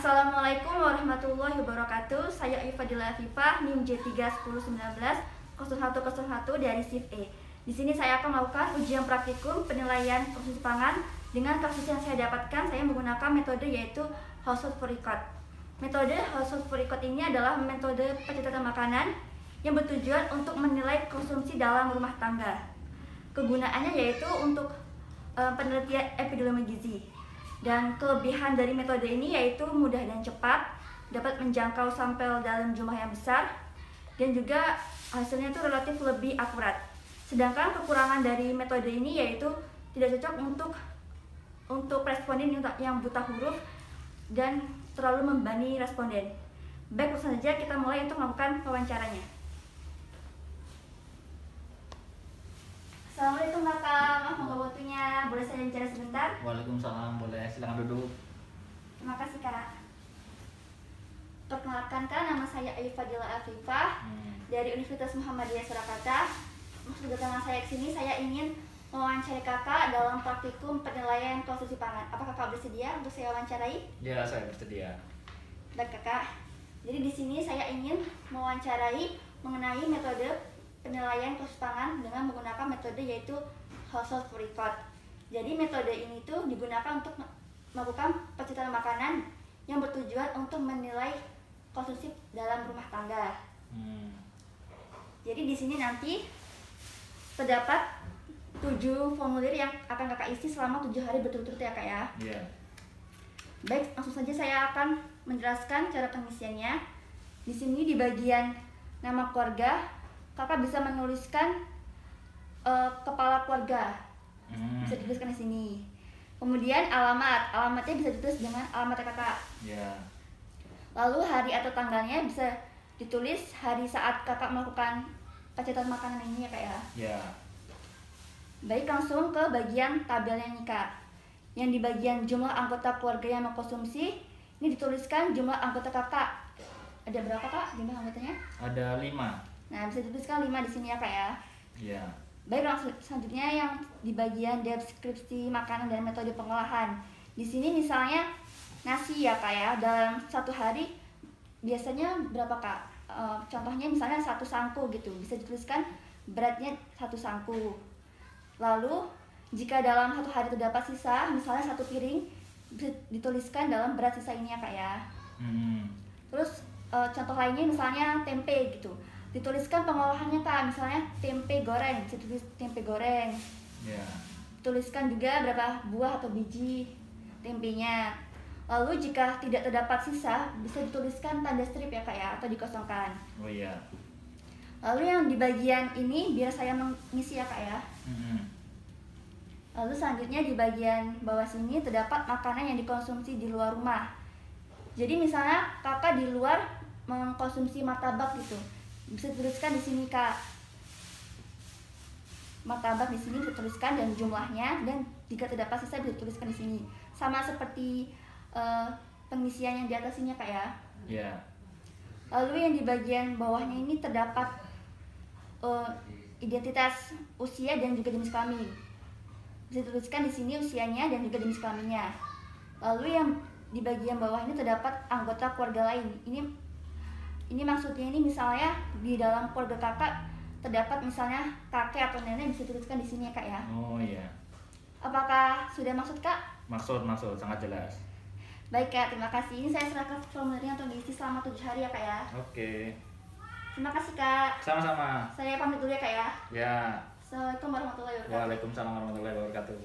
Assalamualaikum warahmatullahi wabarakatuh. Saya Fadila Afifah, NIM J310190101 dari SIF E. Di sini saya akan melakukan ujian praktikum penilaian konsumsi pangan. Dengan kasus yang saya dapatkan, saya menggunakan metode yaitu household food record. Metode household food record ini adalah metode pencatatan makanan yang bertujuan untuk menilai konsumsi dalam rumah tangga. Kegunaannya yaitu untuk penelitian epidemiologi gizi. Dan kelebihan dari metode ini yaitu mudah dan cepat, dapat menjangkau sampel dalam jumlah yang besar, dan juga hasilnya itu relatif lebih akurat. Sedangkan kekurangan dari metode ini yaitu tidak cocok untuk responden yang buta huruf dan terlalu membebani responden. Baik, langsung saja kita mulai untuk melakukan wawancaranya. Assalamualaikum kakak, maaf mengganggu waktunya, boleh saya bicara sebentar? Waalaikumsalam, boleh, silakan duduk. Terima kasih kak. Perkenalkan kak, nama saya Fadila Afifah dari Universitas Muhammadiyah Surakarta. Maksud kedatangan saya ke sini, saya ingin mewawancari kakak dalam praktikum penilaian konsumsi pangan. Apakah kakak bersedia untuk saya wawancarai? Ya, saya bersedia. Baik kakak. Jadi di sini saya ingin mewawancarai mengenai metode penilaian konsumsi pangan dengan menggunakan metode yaitu household food record. Jadi metode ini tuh digunakan untuk melakukan pencatatan makanan yang bertujuan untuk menilai konsumsi dalam rumah tangga. Jadi di sini nanti terdapat 7 formulir yang akan kakak isi selama 7 hari berturut-turut ya kak ya. Iya. Baik, langsung saja saya akan menjelaskan cara pengisiannya. Di sini di bagian nama keluarga, kakak bisa menuliskan kepala keluarga, bisa dituliskan di sini. Kemudian alamatnya bisa ditulis dengan alamat kakak. Ya. Lalu hari atau tanggalnya bisa ditulis hari saat kakak melakukan pencatatan makanan ini ya kak ya. Ya. Baik, langsung ke bagian tabelnya nih kak. Yang di bagian jumlah anggota keluarga yang mengkonsumsi, ini dituliskan jumlah anggota kakak. Ada berapa kak jumlah anggotanya? Ada 5. Nah, bisa dituliskan 5 di sini ya kak ya. Iya. Baik, langsung selanjutnya yang di bagian deskripsi makanan dan metode pengolahan. Di sini misalnya nasi ya kak ya, dalam 1 hari biasanya berapa kak? Contohnya misalnya 1 sangku gitu, bisa dituliskan beratnya 1 sangku. Lalu jika dalam 1 hari terdapat sisa, misalnya 1 piring, bisa dituliskan dalam berat sisa ini ya kak ya. Terus contoh lainnya misalnya tempe gitu, dituliskan pengolahannya kak, misalnya tempe goreng, bisa tulis tempe goreng. Ya. Tuliskan juga berapa buah atau biji tempenya. Lalu jika tidak terdapat sisa, bisa dituliskan tanda strip ya kak ya, atau dikosongkan. Oh iya. Lalu yang di bagian ini biar saya mengisi ya kak ya. Lalu selanjutnya di bagian bawah sini terdapat makanan yang dikonsumsi di luar rumah. Jadi misalnya kakak di luar mengkonsumsi martabak gitu, bisa dituliskan di sini kak. Martabak di sini bisa dituliskan dan jumlahnya, dan jika terdapat sisa bisa dituliskan di sini. Sama seperti pengisian yang di atas ini kak ya. Iya. Lalu yang di bagian bawahnya ini terdapat identitas usia dan juga jenis kelamin. Bisa dituliskan di sini usianya dan juga jenis kelaminnya. Lalu yang di bagian bawah ini terdapat anggota keluarga lain. Ini maksudnya ini misalnya di dalam keluarga kakak terdapat misalnya kakek atau nenek, bisa dituliskan di sini ya kak ya. Oh iya. Apakah sudah maksud kak? Maksud, sangat jelas. Baik kak, terima kasih. Ini saya serahkan formulirnya untuk diisi selama 7 hari ya kak ya. Oke. Terima kasih kak. Sama-sama. Saya pamit dulu ya kak ya. Ya. Assalamualaikum warahmatullahi wabarakatuh. Waalaikumsalam warahmatullahi wabarakatuh.